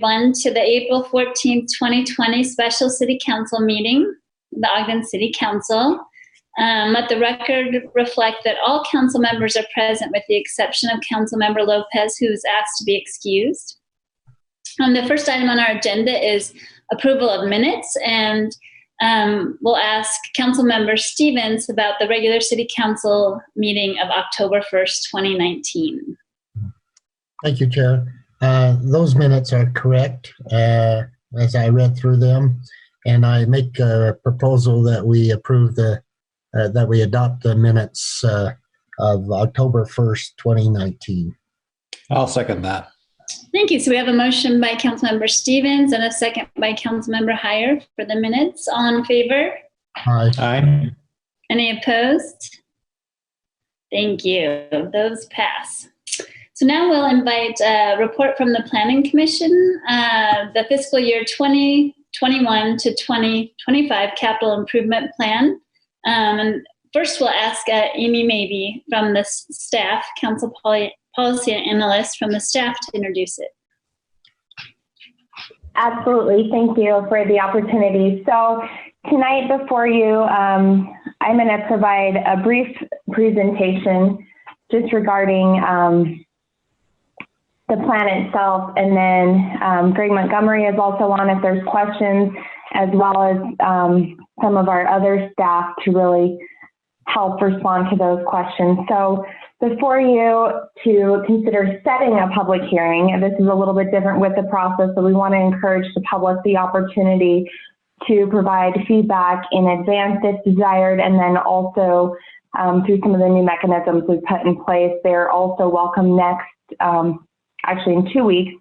everyone to the April 14th, 2020 special city council meeting, the Ogden City Council. Let the record reflect that all council members are present with the exception of Councilmember Lopez, who is asked to be excused. The first item on our agenda is approval of minutes, and we'll ask Councilmember Stevens about the regular city council meeting of October 1st, 2019. Thank you, Chair. Those minutes are correct as I read through them, and I make a proposal that we approve that we adopt the minutes of October 1st, 2019. I'll second that. Thank you. So we have a motion by Councilmember Stevens and a second by Councilmember Heyer for the minutes. All in favor? Aye. Aye. Any opposed? Thank you. Those pass. So now we'll invite a report from the Planning Commission, the fiscal year 2021 to 2025 capital improvement plan. And first we'll ask Amy Mabey from the staff, council policy analyst from the staff, to introduce it. Absolutely. Thank you for the opportunity. So tonight before you, I'm going to provide a brief presentation just regarding the plan itself, and then Greg Montgomery is also on if there's questions, as well as some of our other staff to really help respond to those questions. So before you to consider setting a public hearing, and this is a little bit different with the process, so we want to encourage the public the opportunity to provide feedback in advance if desired, and then also through some of the new mechanisms we've put in place. They're also welcome next, actually in 2 weeks,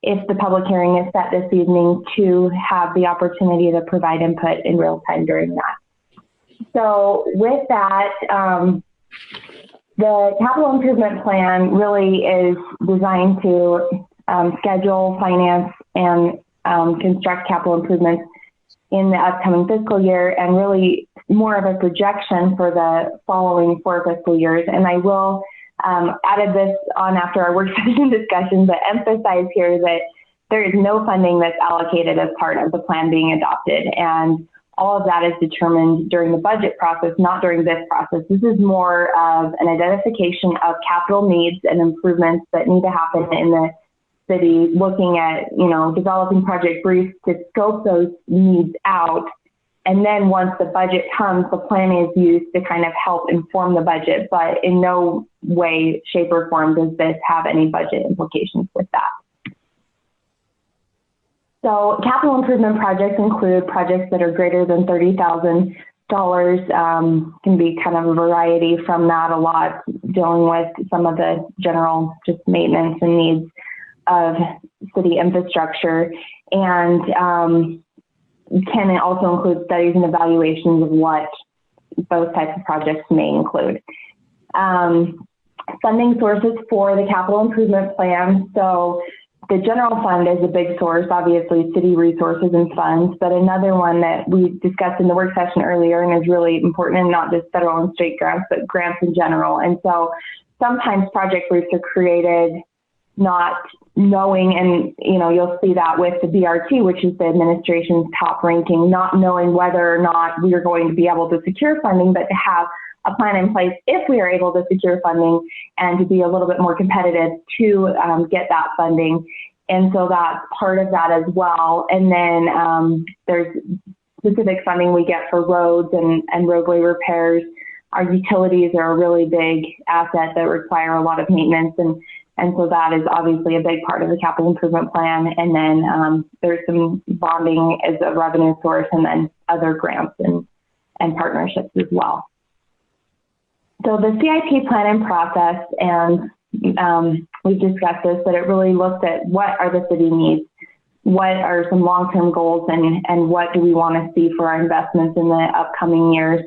if the public hearing is set this evening, to have the opportunity to provide input in real time during that. So with that, the capital improvement plan really is designed to schedule, finance, and construct capital improvements in the upcoming fiscal year, and really more of a projection for the following 4 fiscal years. And I will added this on after our work session discussion, but emphasize here that there is no funding that's allocated as part of the plan being adopted. And all of that is determined during the budget process, not during this process. This is more of an identification of capital needs and improvements that need to happen in the city, looking at, developing project briefs to scope those needs out. And then once the budget comes, the plan is used to kind of help inform the budget, but in no way, shape, or form does this have any budget implications with that. So capital improvement projects include projects that are greater than $30,000. Can be kind of a variety from that, a lot dealing with some of the general just maintenance and needs of city infrastructure, and can also include studies and evaluations of what those types of projects may include. Funding sources for the capital improvement plan. So the general fund is a big source, obviously city resources and funds, but another one that we discussed in the work session earlier and is really important, and not just federal and state grants, but grants in general. And so sometimes project briefs are created not knowing, and you'll see that with the BRT, which is the administration's top ranking, not knowing whether or not we are going to be able to secure funding, but to have a plan in place if we are able to secure funding, and to be a little bit more competitive to get that funding. And so that's part of that as well. And then there's specific funding we get for roads and roadway repairs. Our utilities are a really big asset that require a lot of maintenance, and so that is obviously a big part of the capital improvement plan. And then there's some bonding as a revenue source, and then other grants and partnerships as well. So the CIP plan and process, and we've discussed this, but it really looks at what are the city needs, what are some long-term goals, and what do we want to see for our investments in the upcoming years.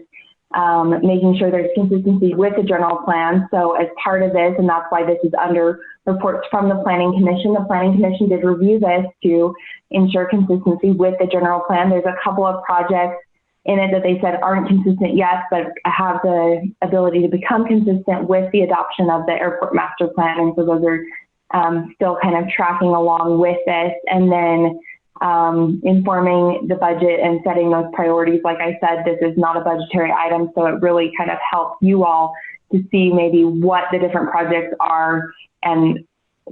Making sure there's consistency with the general plan. So as part of this, and that's why this is under reports from the Planning Commission, the Planning Commission did review this to ensure consistency with the general plan. There's a couple of projects in it that they said aren't consistent yet, but have the ability to become consistent with the adoption of the airport master plan. And so those are still kind of tracking along with this, and then informing the budget and setting those priorities. Like I said, this is not a budgetary item, so it really kind of helps you all to see maybe what the different projects are and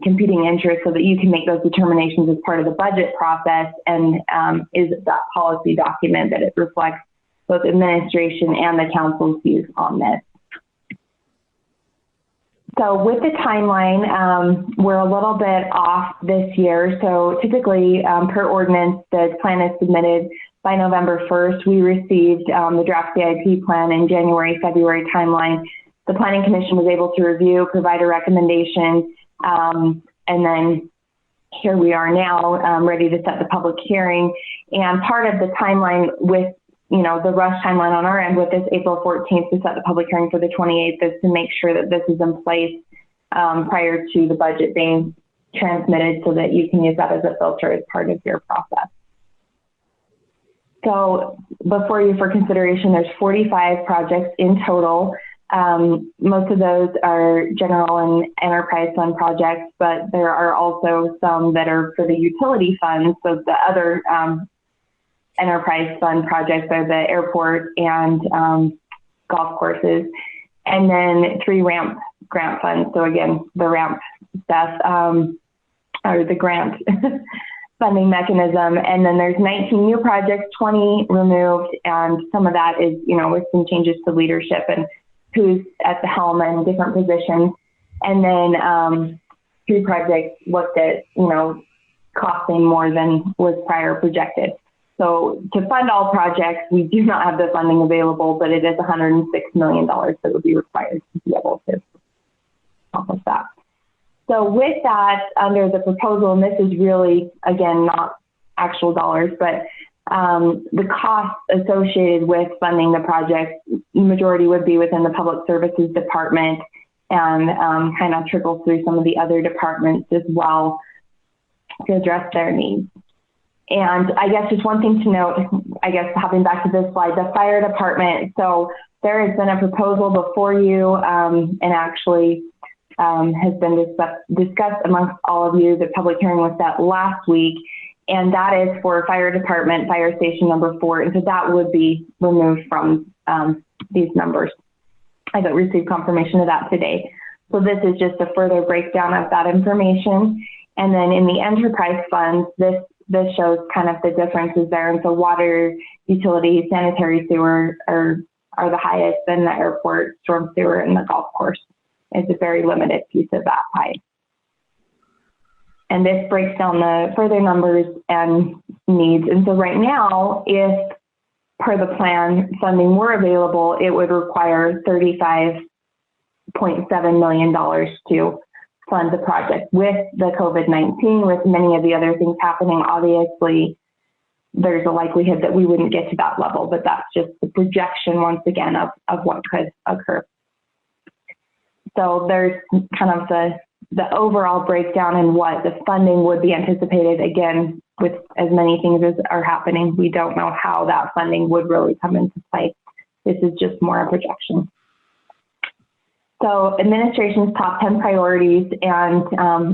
competing interests so that you can make those determinations as part of the budget process, and is that policy document that it reflects both administration and the council's views on this. So with the timeline, we're a little bit off this year. So typically, per ordinance, the plan is submitted by November 1st. We received the draft CIP plan in January, February timeline. The Planning Commission was able to review, provide a recommendation, and then here we are now ready to set the public hearing. And part of the timeline with the rush timeline on our end with this April 14th to set the public hearing for the 28th is to make sure that this is in place prior to the budget being transmitted so that you can use that as a filter as part of your process. So before you for consideration, there's 45 projects in total. Most of those are general and enterprise fund projects, but there are also some that are for the utility funds. So the other enterprise fund projects are the airport and golf courses, and then 3 ramp grant funds. So again, the ramp stuff, or the grant funding mechanism. And then there's 19 new projects, 20 removed, and some of that is, with some changes to leadership and who's at the helm and different positions. And then 3 projects looked at, costing more than was prior projected. So to fund all projects, we do not have the funding available, but it is $106 million that would be required to be able to accomplish that. So with that, under the proposal, and this is really, again, not actual dollars, but the costs associated with funding the project, majority would be within the Public Services Department and kind of trickle through some of the other departments as well to address their needs. And I guess just one thing to note, hopping back to this slide, the fire department. So there has been a proposal before you and actually has been discussed amongst all of you. The public hearing was set last week, and that is for fire department, fire station number 4. And so that would be removed from these numbers. I got received confirmation of that today. So this is just a further breakdown of that information. And then in the enterprise funds, this shows kind of the differences there. And so water, utility, sanitary sewer are the highest, then the airport, storm sewer, and the golf course is a very limited piece of that pie. And this breaks down the further numbers and needs. And so right now, if per the plan funding were available, it would require $35.7 million to fund the project. With the COVID-19, with many of the other things happening, obviously, there's a likelihood that we wouldn't get to that level, but that's just the projection, once again, of what could occur. So there's kind of the overall breakdown in what the funding would be anticipated. Again, with as many things as are happening, we don't know how that funding would really come into play. This is just more a projection. So administration's top 10 priorities, and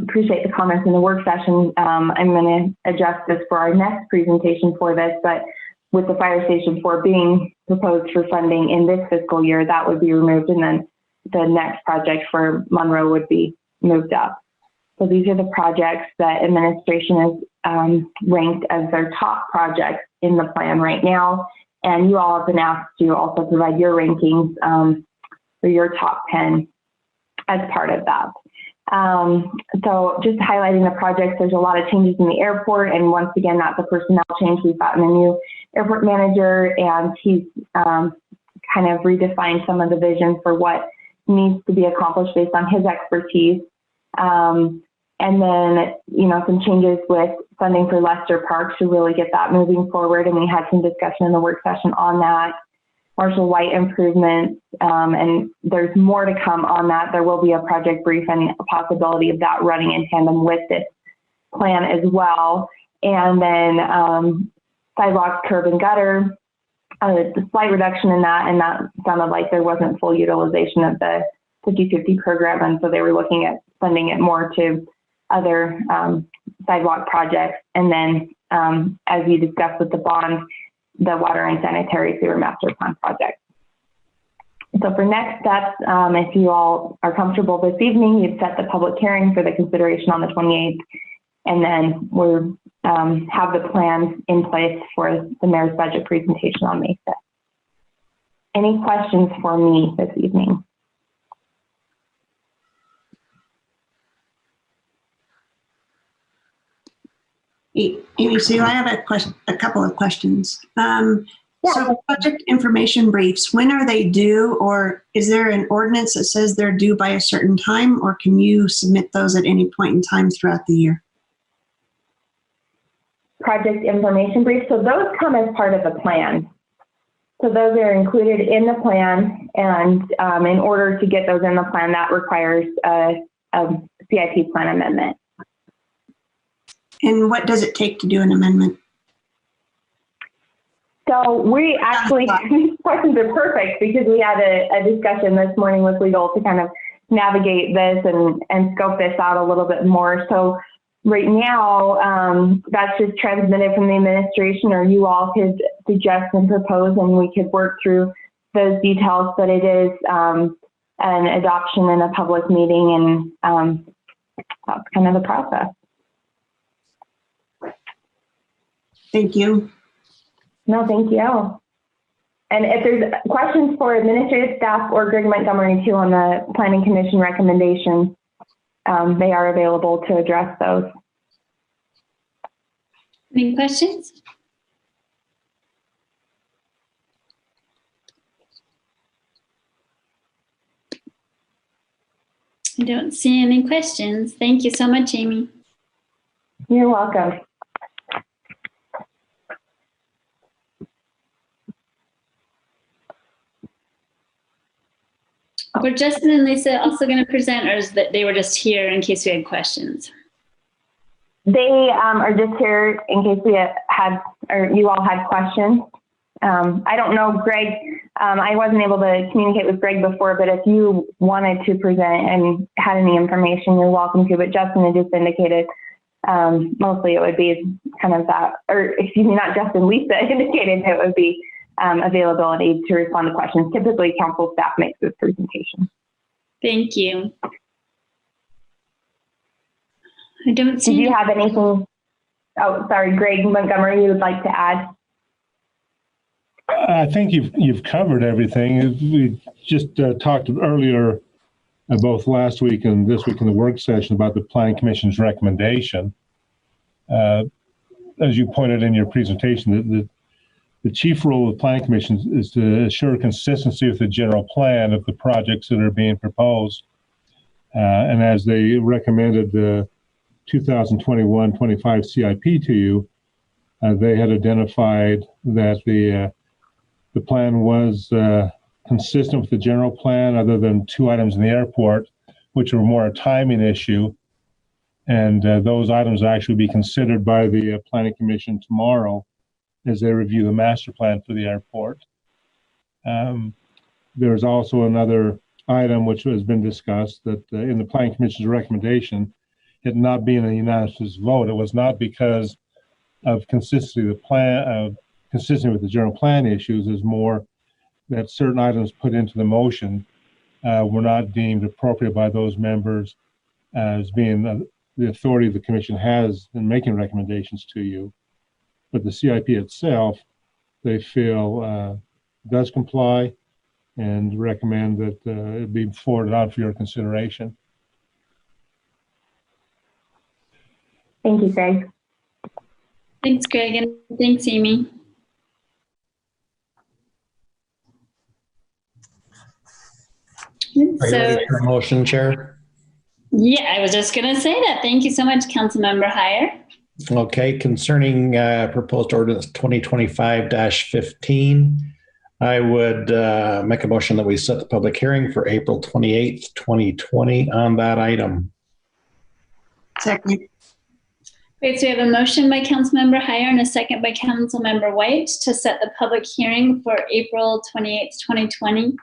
appreciate the comments in the work session. I'm going to adjust this for our next presentation for this, but with the fire station 4 being proposed for funding in this fiscal year, that would be removed, and then the next project for Monroe would be moved up. So these are the projects that administration is ranked as their top projects in the plan right now. And you all have been asked to also provide your rankings for your top 10 as part of that. So just highlighting the projects, there's a lot of changes in the airport. And once again, that's a personnel change. We've gotten a new airport manager, and he's kind of redefined some of the vision for what needs to be accomplished based on his expertise. And then, some changes with funding for Lester Park to really get that moving forward. And we had some discussion in the work session on that. Marshall White improvements, and there's more to come on that. There will be a project brief and a possibility of that running in tandem with this plan as well. And then sidewalks, curb, and gutter, a slight reduction in that, and that sounded like there wasn't full utilization of the 50/50 program, and so they were looking at funding it more to other sidewalk projects. And then, as you discussed with the bond, the water and sanitary sewer master plan project. So for next steps, if you all are comfortable this evening, you'd set the public hearing for the consideration on the 28th, and then we'll have the plans in place for the mayor's budget presentation on May 5th. Any questions for me this evening? Amy Sue, I have a couple of questions. So project information briefs, when are they due, or is there an ordinance that says they're due by a certain time, or can you submit those at any point in time throughout the year? Project information briefs, so those come as part of the plan. So those are included in the plan, and in order to get those in the plan, that requires a CIP plan amendment. And what does it take to do an amendment? So we actually, these questions are perfect because we had a discussion this morning with legal to kind of navigate this and scope this out a little bit more. So right now, that's just transmitted from the administration, or you all could suggest and propose, and we could work through those details, but it is an adoption in a public meeting, and that's kind of the process. Thank you. No, thank you. And if there's questions for administrative staff or Greg Montgomery too on the Planning Commission recommendation, they are available to address those. Any questions? I don't see any questions. Thank you so much, Amy. You're welcome. Were Justin and Lisa also going to present, or is that they were just here in case we had questions? They are just here in case we had, or you all had questions. I don't know, Greg, I wasn't able to communicate with Greg before, but if you wanted to present and had any information, you're welcome to, but Justin had just indicated mostly it would be kind of that, or excuse me, not Justin, Lisa indicated it would be availability to respond to questions. Typically, council staff makes this presentation. Thank you. I don't see. Did you have anything? Oh, sorry, Greg Montgomery, you would like to add? I think you've covered everything. We just talked earlier, both last week and this week in the work session, about the Planning Commission's recommendation. As you pointed in your presentation, the chief role of the Planning Commission is to assure consistency with the general plan of the projects that are being proposed. And as they recommended the 2021-25 CIP to you, they had identified that the plan was consistent with the general plan, other than two items in the airport, which were more a timing issue. And those items will actually be considered by the Planning Commission tomorrow as they review the master plan for the airport. There's also another item which has been discussed, that in the Planning Commission's recommendation, it not being a unanimous vote, it was not because of consistency of the plan, consistent with the general plan issues, is more that certain items put into the motion were not deemed appropriate by those members as being the authority the commission has in making recommendations to you. But the CIP itself, they feel does comply, and recommend that it be forwarded on for your consideration. Thank you, Greg. Thanks, Greg, and thanks, Amy. Are you ready for a motion, Chair? Yeah, I was just going to say that. Thank you so much, Councilmember Heyer. Okay, concerning proposed ordinance 2025-15, I would make a motion that we set the public hearing for April 28th, 2020 on that item. Second. Great, so we have a motion by Councilmember Heyer and a second by Councilmember White to set the public hearing for April 28th, 2020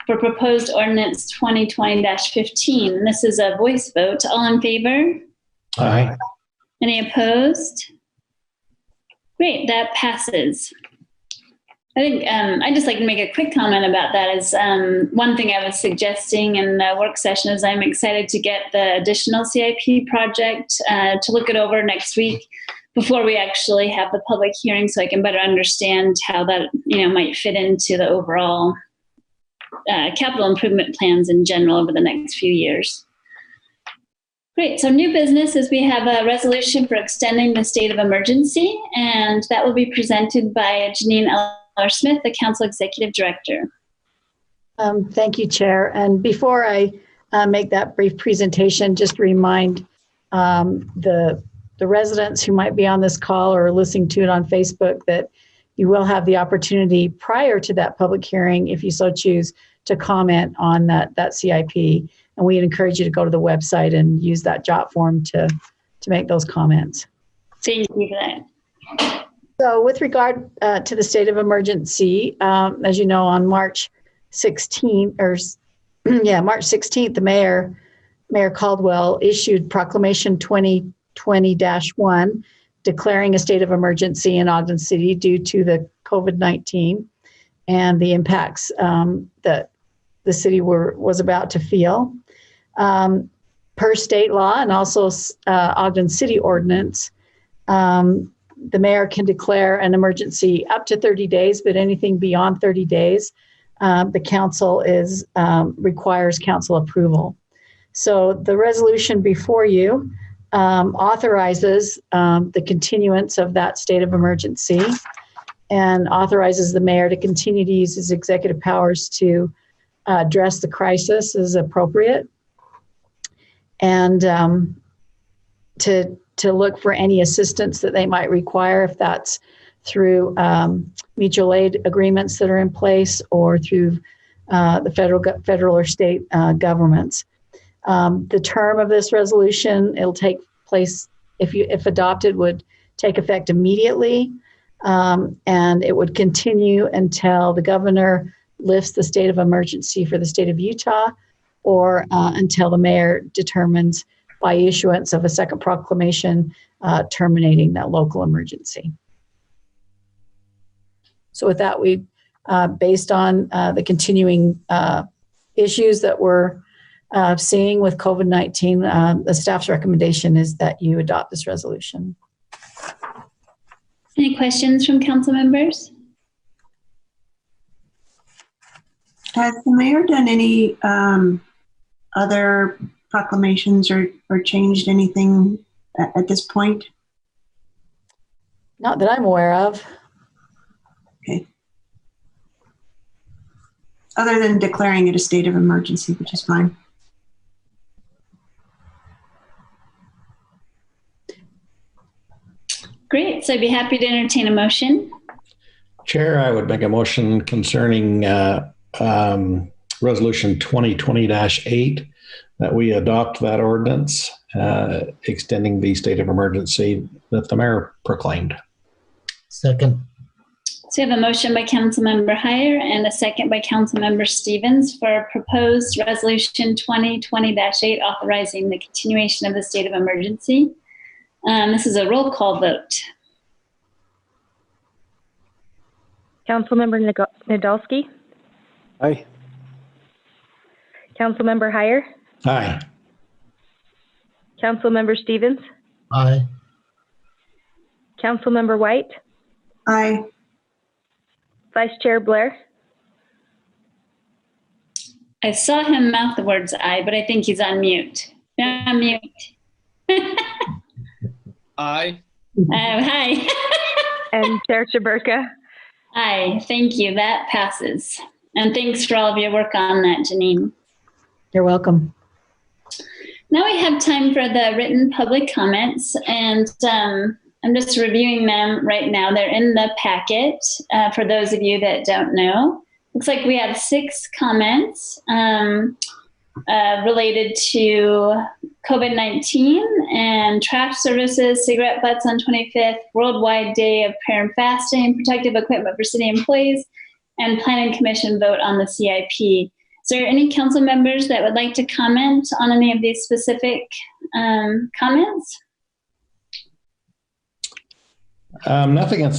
for proposed ordinance 2020-15. This is a voice vote. All in favor? Aye. Any opposed? Great, that passes. I think I'd just like to make a quick comment about that. Is one thing I was suggesting in the work session is I'm excited to get the additional CIP project to look it over next week before we actually have the public hearing, so I can better understand how that might fit into the overall capital improvement plans in general over the next few years. Great. So new business is we have a resolution for extending the state of emergency, and that will be presented by Janine Eller-Smith, the Council Executive Director. Thank you, Chair. And before I make that brief presentation, just remind the residents who might be on this call or listening to it on Facebook that you will have the opportunity prior to that public hearing, if you so choose, to comment on that CIP. And we'd encourage you to go to the website and use that jot form to make those comments. Thank you for that. So with regard to the state of emergency, as you know, on March 16th, the Mayor Caldwell issued Proclamation 2020-1, declaring a state of emergency in Ogden City due to the COVID-19 and the impacts that the city was about to feel. Per state law and also Ogden City Ordinance, the mayor can declare an emergency up to 30 days, but anything beyond 30 days, the council requires council approval. So the resolution before you authorizes the continuance of that state of emergency and authorizes the mayor to continue to use his executive powers to address the crisis as appropriate, and to look for any assistance that they might require, if that's through mutual aid agreements that are in place or through the federal or state governments. The term of this resolution, it'll take place, if adopted, would take effect immediately, and it would continue until the governor lifts the state of emergency for the state of Utah, or until the mayor determines by issuance of a second proclamation terminating that local emergency. So with that, we, based on the continuing issues that we're seeing with COVID-19, the staff's recommendation is that you adopt this resolution. Any questions from council members? Has the mayor done any other proclamations or changed anything at this point? Not that I'm aware of. Okay. Other than declaring it a state of emergency, which is fine. Great. So I'd be happy to entertain a motion. Chair, I would make a motion concerning Resolution 2020-8 that we adopt that ordinance extending the state of emergency that the mayor proclaimed. Second. So we have a motion by Councilmember Heyer and a second by Councilmember Stevens for proposed Resolution 2020-8 authorizing the continuation of the state of emergency. This is a roll call vote. Councilmember Nadolski? Aye. Councilmember Heyer? Aye. Councilmember Stevens? Aye. Councilmember White? Aye. Vice Chair Blair? I saw him mouth the words aye, but I think he's on mute. On mute. Aye. Hi. And Chair Chaburka? Aye. Thank you. That passes. And thanks for all of your work on that, Janine. You're welcome. Now we have time for the written public comments, and I'm just reviewing them right now. They're in the packet for those of you that don't know. Looks like we have 6 comments related to COVID-19 and trash services, cigarette butts on 25th, Worldwide Day of Prayer and Fasting, protective equipment for city employees, and Planning Commission vote on the CIP. Is there any council members that would like to comment on any of these specific comments? Nothing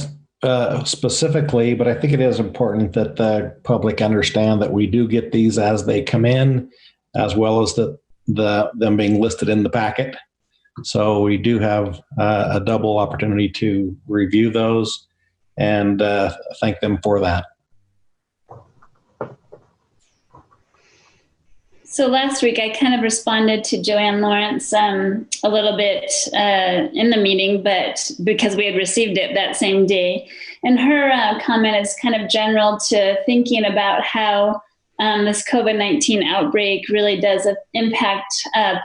specifically, but I think it is important that the public understand that we do get these as they come in, as well as them being listed in the packet. So we do have a double opportunity to review those and thank them for that. So last week I kind of responded to Joanne Lawrence a little bit in the meeting, but because we had received it that same day. And her comment is kind of general to thinking about how this COVID-19 outbreak really does impact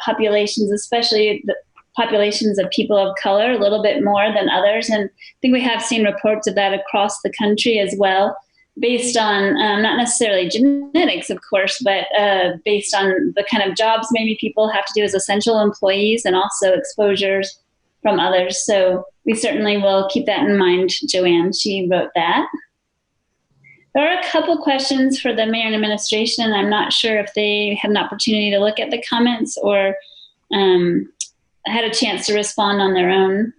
populations, especially the populations of people of color, a little bit more than others. And I think we have seen reports of that across the country as well, based on not necessarily genetics, of course, but based on the kind of jobs maybe people have to do as essential employees and also exposures from others. So we certainly will keep that in mind, Joanne. She wrote that. There are a couple questions for the mayor and administration. I'm not sure if they had an opportunity to look at the comments or had a chance to respond on their own.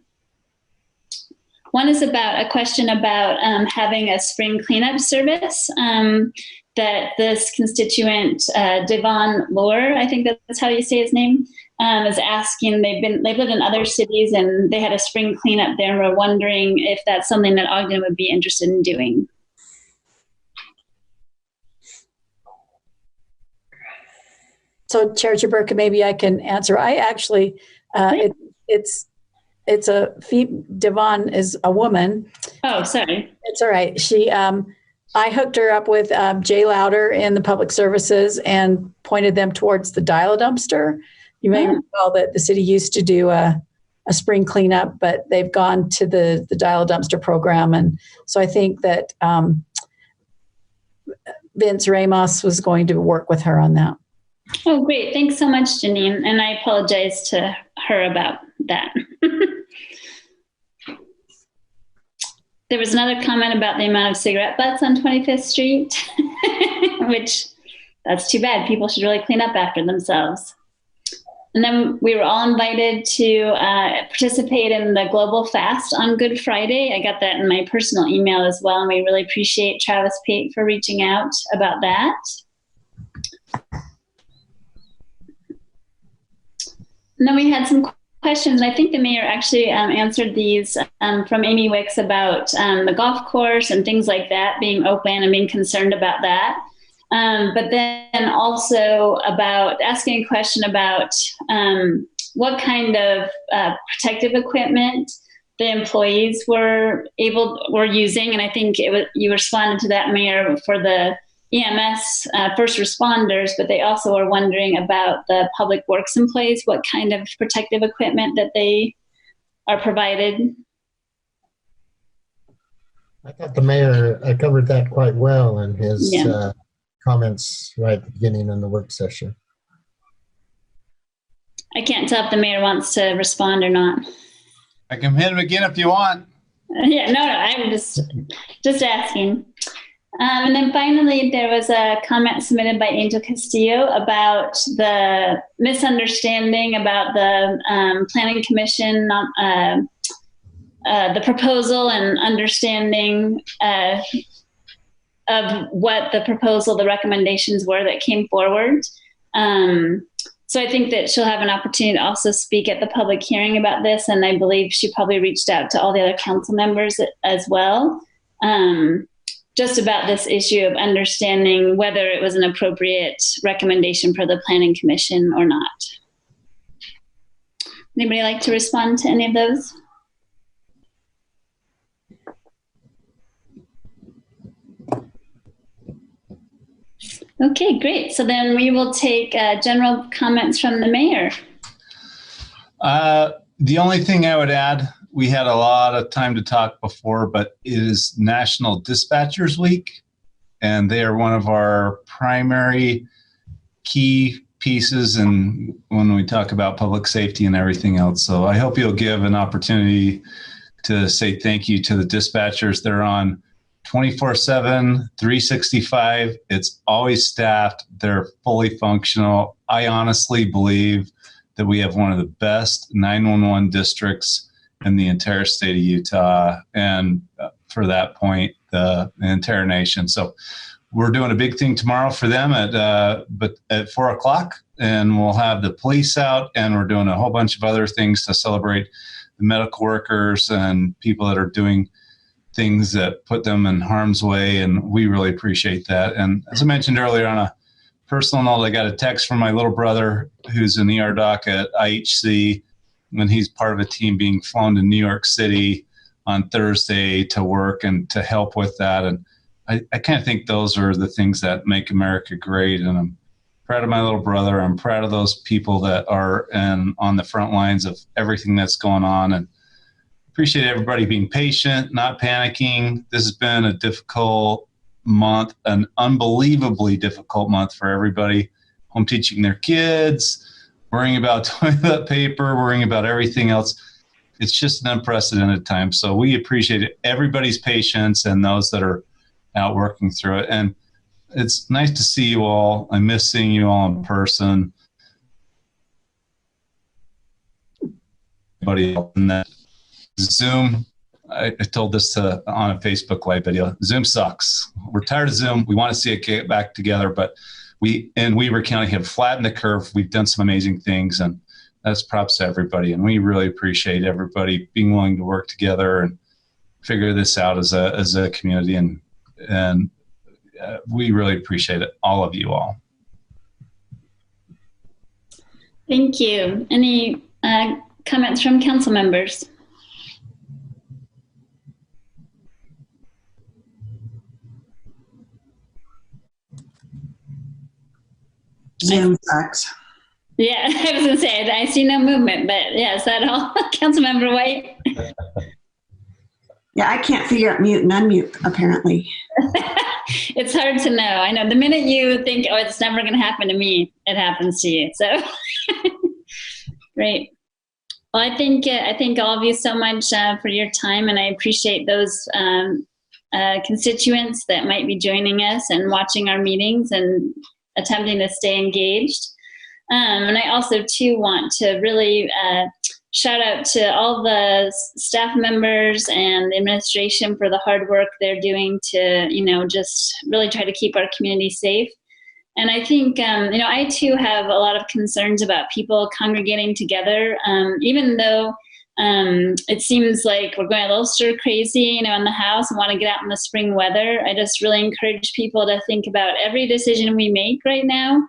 One is about a question about having a spring cleanup service that this constituent, Devon Lohr, I think that's how you say his name, is asking. They've lived in other cities and they had a spring cleanup there, and we're wondering if that's something that Ogden would be interested in doing. So Chair Chaburka, maybe I can answer. I actually, it's a Devon is a woman. Oh, sorry. It's all right. She, I hooked her up with Jay Louder in the public services and pointed them towards the dial dumpster. You may recall that the city used to do a spring cleanup, but they've gone to the dial dumpster program. And so I think that Vince Ramos was going to work with her on that. Oh, great. Thanks so much, Janine. And I apologize to her about that. There was another comment about the amount of cigarette butts on 25th Street, which that's too bad. People should really clean up after themselves. And then we were all invited to participate in the Global Fast on Good Friday. I got that in my personal email as well, and we really appreciate Travis Pate for reaching out about that. And then we had some questions, and I think the mayor actually answered these from Amy Wicks about the golf course and things like that being open and being concerned about that. But then also about asking a question about what kind of protective equipment the employees were using. And I think you responded to that, Mayor, for the EMS first responders, but they also are wondering about the public works employees, what kind of protective equipment that they are provided. I thought the mayor covered that quite well in his comments right at the beginning in the work session. I can't tell if the mayor wants to respond or not. I can hit him again if you want. Yeah, no, I'm just asking. And then finally, there was a comment submitted by Angel Castillo about the misunderstanding about the Planning Commission, the proposal and understanding of what the proposal, the recommendations were that came forward. So I think that she'll have an opportunity to also speak at the public hearing about this. And I believe she probably reached out to all the other council members as well. Just about this issue of understanding whether it was an appropriate recommendation for the Planning Commission or not. Anybody like to respond to any of those? Okay, great. So then we will take general comments from the mayor. The only thing I would add, we had a lot of time to talk before, but it is National Dispatchers Week, and they are one of our primary key pieces and when we talk about public safety and everything else. So I hope you'll give an opportunity to say thank you to the dispatchers. They're on 24/7, 365. It's always staffed. They're fully functional. I honestly believe that we have one of the best 911 districts in the entire state of Utah, and for that point, the entire nation. So we're doing a big thing tomorrow for them at 4:00, and we'll have the police out, and we're doing a whole bunch of other things to celebrate the medical workers and people that are doing things that put them in harm's way, and we really appreciate that. And as I mentioned earlier, on a personal note, I got a text from my little brother who's an ER doc at IHC, and he's part of a team being flown to New York City on Thursday to work and to help with that. And I kind of think those are the things that make America great. And I'm proud of my little brother. I'm proud of those people that are on the front lines of everything that's going on, and appreciate everybody being patient, not panicking. This has been a difficult month, an unbelievably difficult month for everybody. Home teaching their kids, worrying about toilet paper, worrying about everything else. It's just an unprecedented time. So we appreciate everybody's patience and those that are out working through it. And it's nice to see you all. I miss seeing you all in person. Everybody else in that Zoom, I told this on a Facebook Live video. Zoom sucks. We're tired of Zoom. We want to see it get back together, but we in Weber County have flattened the curve. We've done some amazing things, and that's props to everybody. And we really appreciate everybody being willing to work together and figure this out as a community. And we really appreciate it, all of you all. Thank you. Any comments from council members? Zoom sucks. Yeah, I was going to say, I see no movement, but yeah, is that all? Councilmember White? Yeah, I can't figure out mute and unmute, apparently. It's hard to know. I know the minute you think, oh, it's never going to happen to me, it happens to you. So great. Well, I thank all of you so much for your time, and I appreciate those constituents that might be joining us and watching our meetings and attempting to stay engaged. And I also, too, want to really shout out to all the staff members and the administration for the hard work they're doing to, just really try to keep our community safe. And I think, I, too, have a lot of concerns about people congregating together, even though it seems like we're going a little stir crazy, in the house and want to get out in the spring weather. I just really encourage people to think about every decision we make right now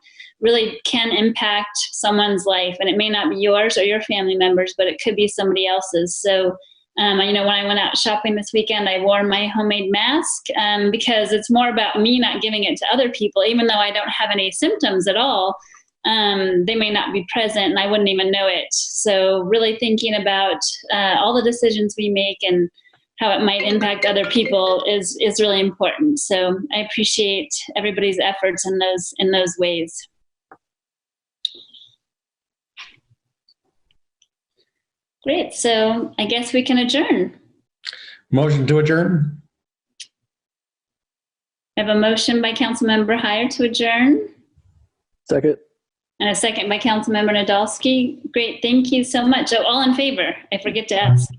really can impact someone's life. And it may not be yours or your family members, but it could be somebody else's. So, when I went out shopping this weekend, I wore my homemade mask because it's more about me not giving it to other people, even though I don't have any symptoms at all. They may not be present and I wouldn't even know it. So really thinking about all the decisions we make and how it might impact other people is really important. So I appreciate everybody's efforts in those ways. Great. So I guess we can adjourn. Motion to adjourn. I have a motion by Councilmember Heyer to adjourn. Second. And a second by Councilmember Nadolski. Great. Thank you so much. Oh, all in favor? I forget to ask.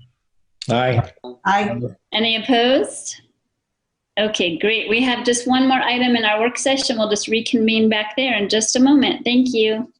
Aye. Aye. Any opposed? Okay, great. We have just one more item in our work session. We'll just reconvene back there in just a moment. Thank you.